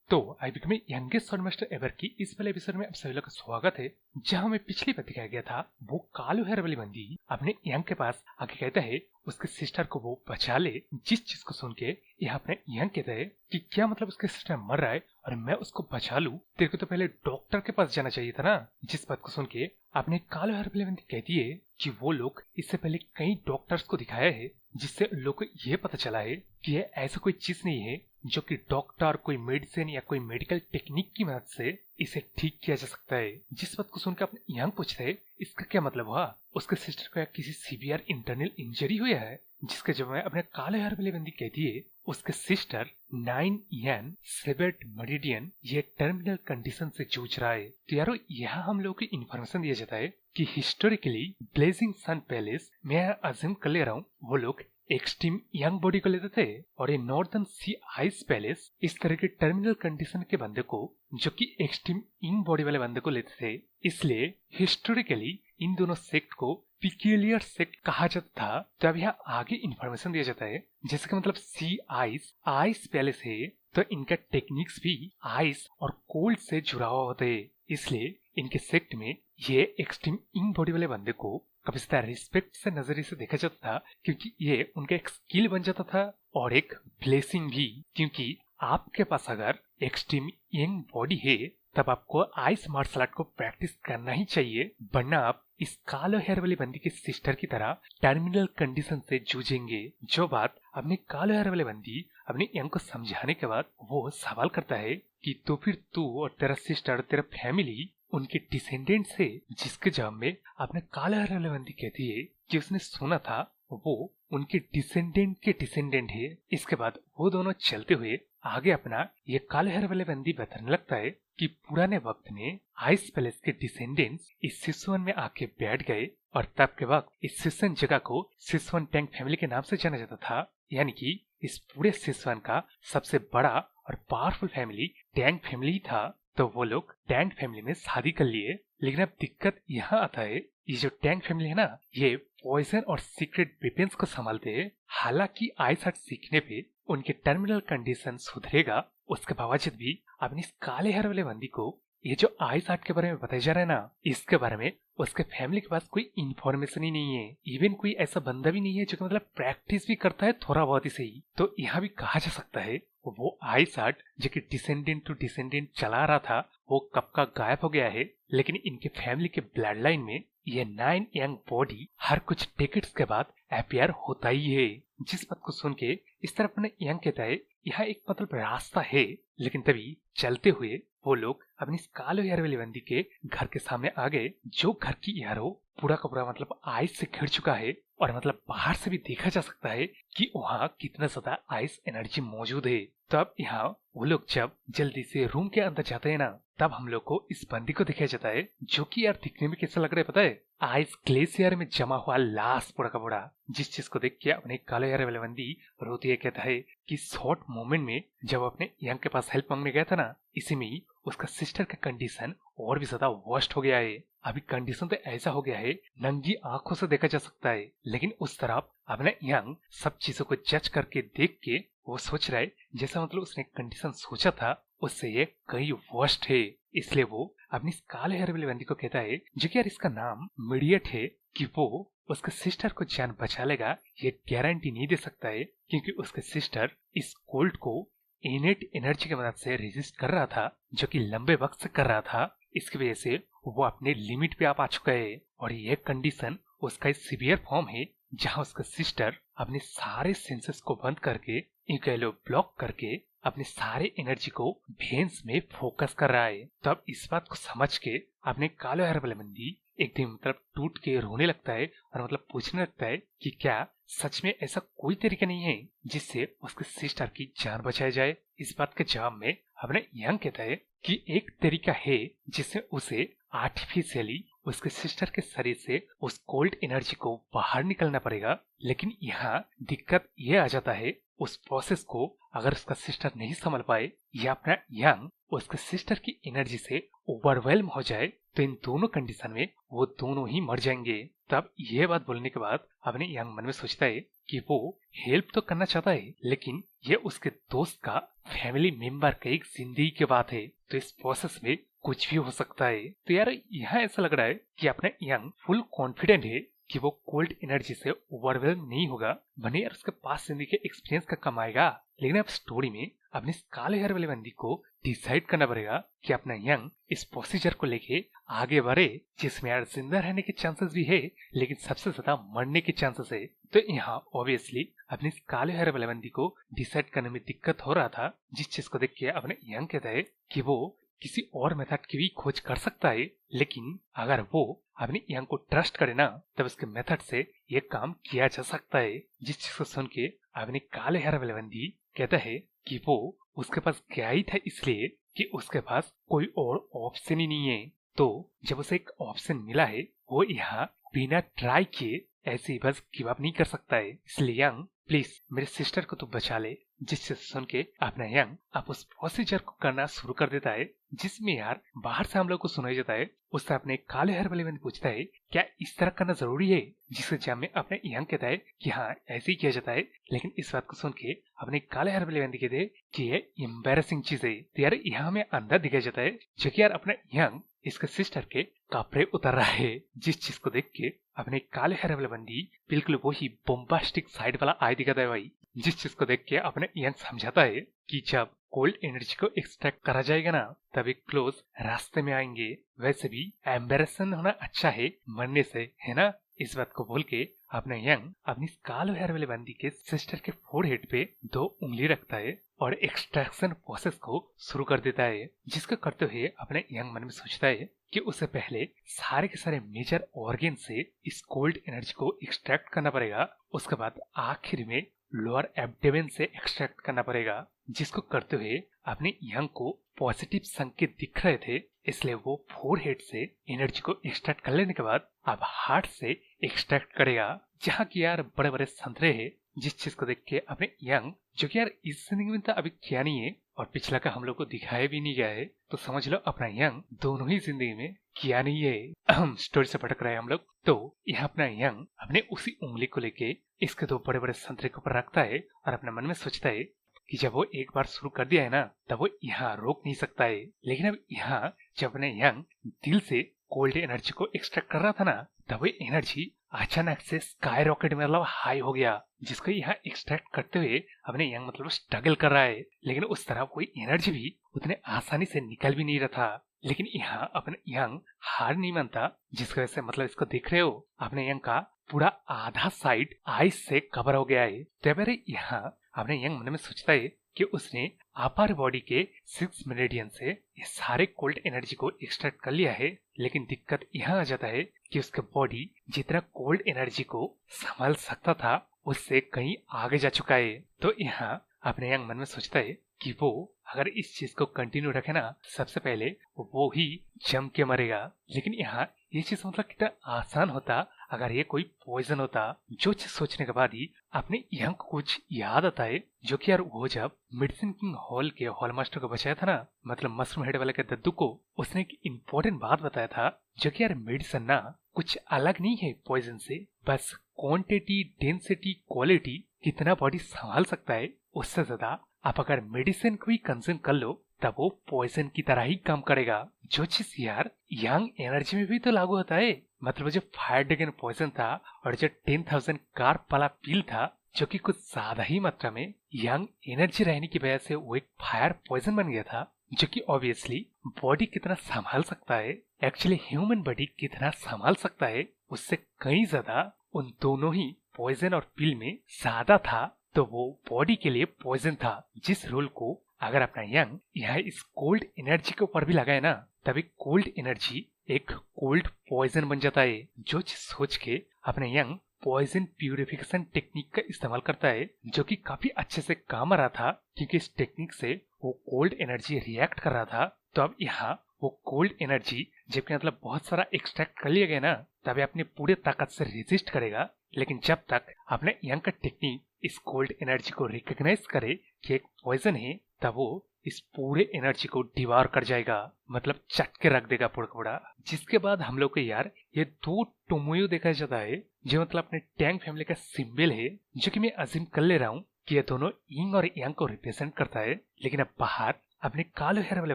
तो I become youngest sword master ever की इस वाले एपिसोड में आप सभी लोग का स्वागत है। जहां हमें पिछली बार दिखाया गया था वो कालू हेयर वाली बंदी अपने यंग के पास आके कहता है उसके सिस्टर को वो बचा ले। जिस चीज को सुन के यह अपने यंग कहता है कि क्या मतलब उसके सिस्टर मर रहा है और मैं उसको बचा लूं, तेरे को तो पहले डॉक्टर के पास जाना चाहिए था ना। जिस बात को सुन के अपने कालू हेयर वाली बंदी कहती है कि वो लोग इससे पहले कई डॉक्टर्स को दिखाया है जिससे लोगों को ये पता चला है कि ये ऐसा कोई चीज नहीं है जो कि डॉक्टर कोई मेडिसिन या कोई मेडिकल टेक्निक की मदद से इसे ठीक किया जा सकता है। जिस बात को सुनकर अपने यंग पूछते हैं इसका क्या मतलब हुआ, उसके सिस्टर को या किसी सीवियर इंटरनल इंजरी हुआ है। जिसके जवाब में अपने काले हेयर वाली बंदी कहती है उसके सिस्टर 9 सेवेट मेरिडियन ये टर्मिनल कंडीशन से जूझ रहा है। तो यारो यहाँ हम लोग को इन्फॉर्मेशन दिया जाता है कि हिस्टोरिकली ब्लेजिंग सन पैलेस मैं अज्यूम कर ले रहा हूँ वो लोग एक्सट्रीम यंग बॉडी को लेते थे और ये नॉर्दर्न सी आइस पैलेस इस तरह के टर्मिनल कंडीशन के बंदे को जो कि एक्सट्रीम यंग बॉडी वाले बंदे को लेते थे। इसलिए हिस्टोरिकली इन दोनों सेक्ट को पिक्यूलियर सेक्ट कहा जाता था। तो अब यहाँ आगे इन्फॉर्मेशन दिया जाता है जैसे कि मतलब सी आइस पैलेस है तो इनका टेक्निक्स भी आइस और कोल्ड से जुड़ा हुआ होते है। इसलिए इनके सेक्ट में ये एक्सट्रीम यंग बॉडी वाले बंदे को कभी रिस्पेक्ट से नजरिए से देखा जाता था क्योंकि ये उनका एक स्किल बन जाता था और एक ब्लेसिंग भी, क्योंकि आपके पास अगर एक्सट्रीम यंग बॉडी है तब आपको आइस मार्शल आर्ट को प्रैक्टिस करना ही चाहिए, वरना आप इस कालो हेयर वाली बंदी की सिस्टर की तरह टर्मिनल कंडीशन से जूझेंगे। जो बात अपने कालो हेयर वाले बंदी अपने यंग को समझाने के बाद वो सवाल करता है कि तो फिर तू और तेरा सिस्टर तेरा फैमिली उनके डिसेंडेंट से, जिसके जवाब में अपने काला हेयर वाली बंदी कहती है कि उसने सुना था वो उनके डिसेंडेंट के डिसेंडेंट है। इसके बाद वो दोनों चलते हुए आगे अपना ये काले हेयर वाले बंदी बताने लगता है कि पुराने वक्त में आइस पैलेस के डिसेंडेंट्स इस सिसवन में आके बैठ गए और तब के वक्त इस सिसवन जगह को सिसवन टैंक फैमिली के नाम से जाना जाता था। यानी कि इस पूरे सिसवन का सबसे बड़ा और पावरफुल फैमिली टैंक फैमिली ही था। तो वो लोग टैंक फैमिली में शादी कर लिए, लेकिन अब दिक्कत यहाँ आता है ये जो टैंक फैमिली है ना ये पॉइजन और सीक्रेट वेपन्स को संभालते हैं। हालांकि आइस आर्ट सीखने पे उनके टर्मिनल कंडीशन सुधरेगा, उसके बावजूद भी अपनी इस काले हेयर वाले बंदी को ये जो आइस आर्ट के बारे में बताया जा रहा है ना इसके बारे में उसके फैमिली के पास कोई इन्फॉर्मेशन ही नहीं है। इवन कोई ऐसा बंदा भी नहीं है जो कि मतलब प्रैक्टिस भी करता है थोड़ा बहुत ही सही। तो यहाँ भी कहा जा सकता है वो आइस आर्ट जो कि डिसेंडेंट टू डिसेंडेंट चला रहा था वो कब का गायब हो गया है, लेकिन इनके फैमिली के ब्लड लाइन में ये 9 यंग बॉडी हर कुछ डेकेड्स के बाद अपियर होता ही है। जिस बात को सुन के इस तरफ अपने यंग कहता है यहाँ एक मतलब रास्ता है, लेकिन तभी चलते हुए वो लोग अपनी कालो हेयर वाली बंदी के घर के सामने आ गए। जो घर की यार हो पूरा का पूरा मतलब आइस से घिर चुका है और मतलब बाहर से भी देखा जा सकता है कि वहाँ कितना ज्यादा आइस एनर्जी मौजूद है। तो अब यहाँ वो लोग जब जल्दी से रूम के अंदर जाते हैं ना तब हम लोग को इस बंदी को दिखाया जाता है जो कि यार दिखने में कैसा लग रहा है पता है, आइस ग्लेशियर में जमा हुआ लाश पूरा का पूरा। जिस चीज को देख के अपने काले हेयर वाले बंदी रोती है, कहता है कि शॉर्ट मोमेंट में जब अपने यंग के पास हेल्प मांगने गया था ना इसी में ही उसका सिस्टर का कंडीशन और भी ज्यादा वर्स्ट हो गया है। अभी कंडीशन तो ऐसा हो गया है नंगी आंखों से देखा जा सकता है, लेकिन उस तरफ अपने यंग सब चीजों को जज करके देख के वो सोच रहा है जैसा मतलब उसने कंडीशन सोचा था उससे ये कई वर्स्ट है। इसलिए वो अपनी काले हेयर वाली बंदी को कहता है जो कि यार इसका नाम मीडियट है कि वो उसके सिस्टर को जान बचा लेगा ये गारंटी नहीं दे सकता है, क्योंकि उसके सिस्टर इस कोल्ड को इनेट एनर्जी की मदद से रेजिस्ट कर रहा था जो कि लंबे वक्त से कर रहा था। इसकी वजह से वो अपने लिमिट पे आ चुका है और ये कंडीशन उसका सीवियर फॉर्म है जहां उसका सिस्टर अपने सारे सेंसेस को बंद करके ब्लॉक करके अपने सारे एनर्जी को भेन्स में फोकस कर रहा है। तो अब इस बात को समझ के अपने कालो हेयर वाले बंदी एक दिन मतलब टूट के रोने लगता है और मतलब पूछने लगता है कि क्या सच में ऐसा कोई तरीका नहीं है जिससे उसके सिस्टर की जान बचाई जाए। इस बात के जवाब में अपने यंग कहता है कि एक तरीका है जिससे उसे आर्टिफिशियली उसके सिस्टर के शरीर से उस कोल्ड एनर्जी को बाहर निकलना पड़ेगा, लेकिन यहाँ दिक्कत ये आ जाता है उस प्रोसेस को अगर उसका सिस्टर नहीं संभल पाए या अपना यंग उसके सिस्टर की एनर्जी से ओवरवेल्म हो जाए तो इन दोनों कंडीशन में वो दोनों ही मर जाएंगे। तब यह बात बोलने के बाद अपने यंग मन में सोचता है कि वो हेल्प तो करना चाहता है, लेकिन ये उसके दोस्त का फैमिली मेंबर का एक जिंदगी की बात है, तो इस प्रोसेस में कुछ भी हो सकता है। तो यार यहाँ ऐसा लग रहा है कि अपना यंग फुल कॉन्फिडेंट है कि वो कोल्ड एनर्जी से ओवरवेल्म नहीं होगा, भले यार उसके पास जिंदगी के एक्सपीरियंस का कम आएगा। लेकिन अब स्टोरी में अपने इस काले हेयर वाले बंदी को डिसाइड करना पड़ेगा कि अपना यंग इस प्रोसीजर को लेके आगे बढ़े, जिसमें यार जिंदा रहने के चांसेस भी है, लेकिन सबसे ज्यादा मरने के चांसेस है। तो यहाँ ऑब्वियसली अपने इस काले हेयर वाले बंदी को डिसाइड करने में दिक्कत हो रहा था, जिस चीज को देख के अपने यंग कहता है कि वो किसी और मेथड की भी खोज कर सकता है, लेकिन अगर वो अपने यंग को ट्रस्ट करे ना, तब उसके मेथड से ये काम किया जा सकता है। जिस चीज को सुन के अपने काले हेयर वाले बंदी कहता है कि वो उसके पास गया ही था इसलिए कि उसके पास कोई और ऑप्शन ही नहीं है। तो जब उसे एक ऑप्शन मिला है, वो यहाँ बिना ट्राई किए ऐसे ही बस गिव अप नहीं कर सकता है। इसलिए यंग प्लीज मेरे सिस्टर को तो बचा ले। जिससे सुन के अपना यंग अब उस प्रोसीजर को करना शुरू कर देता है, जिसमें यार बाहर से हम लोग को सुनाई जाता है। उससे अपने काले हेयर वाले बंदी पूछता है क्या इस तरह करना जरूरी है, जिसके जवाब में अपने यंग कहता है कि हाँ ऐसे ही किया जाता है। लेकिन इस बात को सुन के अपने काले हेयर वाले बंदी कहते हैं कि ये एम्बेरसिंग चीज है। तो यार यहाँ हमें अंदर दिखाया जाता है जो कि यार अपना यंग इसके सिस्टर के कपड़े उतर रहा है, जिस चीज को देख के अपने काले हेयर वाले बंदी बिल्कुल वही बोम्बास्टिक साइड वाला आई दिखाता है भाई। जिस चीज को देख के अपने यंग समझाता है कि जब कोल्ड एनर्जी को एक्सट्रैक्ट करा जाएगा ना, तभी क्लोज रास्ते में आएंगे। वैसे भी एम्बेरसन होना अच्छा है मरने से, है ना। इस बात को बोल के अपने यंग अपनी कालो हेयर वाले बंदी के सिस्टर के फोरहेड पे 2 उंगली रखता है और एक्सट्रैक्शन प्रोसेस को शुरू कर देता है। जिसको करते हुए अपने यंग मन में सोचता है कि उसे पहले सारे के सारे मेजर ऑर्गन से इस कोल्ड एनर्जी को एक्सट्रैक्ट करना पड़ेगा, उसके बाद आखिर में लोअर एब्डोमेन से एक्सट्रैक्ट करना पड़ेगा। जिसको करते हुए अपने यंग को पॉजिटिव संकेत दिख रहे थे, इसलिए वो फोरहेड से एनर्जी को एक्सट्रैक्ट कर लेने के बाद अब हार्ट से एक्सट्रैक्ट करेगा, जहाँ की यार बड़े बड़े संतरे है। जिस चीज को देख के अपने यंग, जो कि यार इस जिंदगी में तो अभी किया नहीं है और पिछला का हम लोग को दिखाया भी नहीं गया है, तो समझ लो अपना यंग दोनों ही जिंदगी में किया नहीं है। स्टोरी से भटक रहे हैं हम लोग। तो यह अपना यंग अपने उसी उंगली को लेके इसके 2 बड़े बड़े संतरे के ऊपर रखता है और अपने मन में सोचता है कि जब वो एक बार शुरू कर दिया है ना, तब वो यहाँ रोक नहीं सकता है। लेकिन अब यहाँ जब अपने यंग दिल से कोल्ड एनर्जी को एक्सट्रैक्ट कर रहा था ना, तब वो एनर्जी अचानक से स्काई रॉकेट में मतलब हाई हो गया, जिसको यहाँ एक्सट्रैक्ट करते हुए अपने यंग मतलब स्ट्रगल कर रहा है। लेकिन उस तरह कोई एनर्जी भी उतने आसानी से निकल भी नहीं रहा था। लेकिन यहाँ अपने यंग हार नहीं मानता, जिसकी वजह से मतलब इसको देख रहे हो अपने यंग का पूरा आधा साइड आइस से कवर हो गया है। तो यहाँ अपने यंग मन में सोचता है कि उसने अपर बॉडी के 6 मेरिडियन से ये सारे कोल्ड एनर्जी को एक्सट्रैक्ट कर लिया है। लेकिन दिक्कत यहाँ आ जाता है कि उसका बॉडी जितना कोल्ड एनर्जी को संभाल सकता था, उससे कहीं आगे जा चुका है। तो यहाँ अपने यंग मन में सोचता है कि वो अगर इस चीज को कंटिन्यू रखे ना, सबसे पहले वो ही जम के मरेगा। लेकिन यहाँ ये चीज मतलब कितना आसान होता अगर ये कोई पॉइजन होता। जो चीज सोचने के बाद ही अपने यंग को कुछ याद आता है, जो कि यार वो जब मेडिसिन किंग हॉल के हॉल मास्टर को बचाया था ना, मतलब मशरूम हेड वाले के दद्दू को, उसने एक इम्पोर्टेंट बात बताया था, जो कि यार मेडिसिन ना कुछ अलग नहीं है पॉइजन से, बस क्वांटिटी, डेंसिटी, क्वालिटी कितना बॉडी संभाल सकता है, उससे ज्यादा आप अगर मेडिसिन को भी कंज्यूम कर लो तब वो पॉइजन की तरह ही काम करेगा। जो चीज यार यंग एनर्जी में भी तो लागू होता है, मतलब जो फायर ड्रैगन पॉइजन था और जो 10,000 कार्प वाला पील था, जो कि कुछ ज्यादा ही मात्रा में यंग एनर्जी रहने की वजह से वो एक फायर पॉइजन बन गया था, जो कि ऑब्वियसली बॉडी कितना संभाल सकता है, एक्चुअली ह्यूमन बॉडी कितना संभाल सकता है, उससे कहीं ज्यादा उन दोनों ही पॉइजन और पील में ज्यादा था। तो वो बॉडी के लिए पॉइजन था, जिस रोल को अगर अपना यंग यहाँ इस कोल्ड एनर्जी के ऊपर भी लगाए ना, तभी कोल्ड एनर्जी एक कोल्ड पॉइजन बन जाता है। जो चीज सोच के अपने यंग पॉइजन प्यूरिफिकेशन टेक्निक का इस्तेमाल करता है, जो कि काफी अच्छे से काम आ रहा था, क्योंकि इस टेक्निक से वो कोल्ड एनर्जी रिएक्ट कर रहा था। तो अब यहाँ वो कोल्ड एनर्जी जबकि मतलब बहुत सारा एक्सट्रैक्ट कर लिया गया ना, तभी अपने पूरे ताकत से रेजिस्ट करेगा। लेकिन जब तक अपने यंग का टेक्निक इस कोल्ड एनर्जी को रिकॉग्नाइज करे कि एक पॉइजन है, तब वो इस पूरे एनर्जी को डिवार कर जाएगा, मतलब चट के रख देगा पूरा पूरा। जिसके बाद हम लोग को यार ये 2 टोमोयो देखा जाता है, जो मतलब अपने टैंग फैमिली का सिंबल है, जो कि मैं अजीम कर ले रहा हूँ कि ये दोनों यिंग और यांग को रिप्रेजेंट करता है। लेकिन अब बाहर अपने कालो हेयर वाले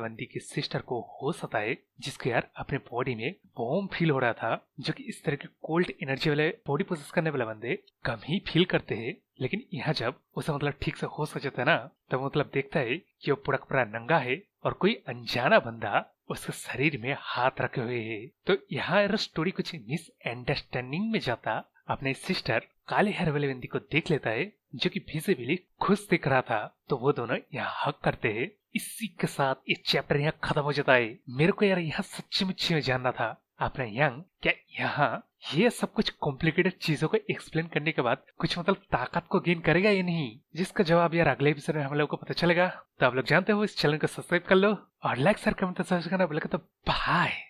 बंदी की सिस्टर को हो सता है, जिसको यार अपने बॉडी में वार्म फील हो रहा था, जो कि इस तरह के कोल्ड एनर्जी वाले बॉडी पोजेस करने वाले बंदे कम ही फील करते हैं। लेकिन यहाँ जब उसे मतलब ठीक से होश आ जाता है ना, तब मतलब देखता है कि वो पूरा पूरा नंगा है और कोई अनजाना बंदा उसके शरीर में हाथ रखे हुए है। तो यहाँ यार स्टोरी कुछ मिसअंडरस्टैंडिंग में जाता अपने सिस्टर काले हेयर वाले बंदी को देख लेता है, जो कि विजिबली खुश दिख रहा था। तो वो दोनों यहाँ हक करते हैं। इसी के साथ ये चैप्टर यहाँ खत्म हो जाता है। मेरे को यार यहाँ सच्ची मुच्ची में जानना था अपना यंग क्या यहाँ ये सब कुछ कॉम्प्लिकेटेड चीजों को एक्सप्लेन करने के बाद कुछ मतलब ताकत को गेन करेगा या नहीं, जिसका जवाब यार अगले एपिसोड में हम लोग को पता चलेगा। तो आप लोग जानते हो, इस चैनल को सब्सक्राइब कर लो और लाइक शेयर कमेंट तो करना बोलेगा। तो बाय।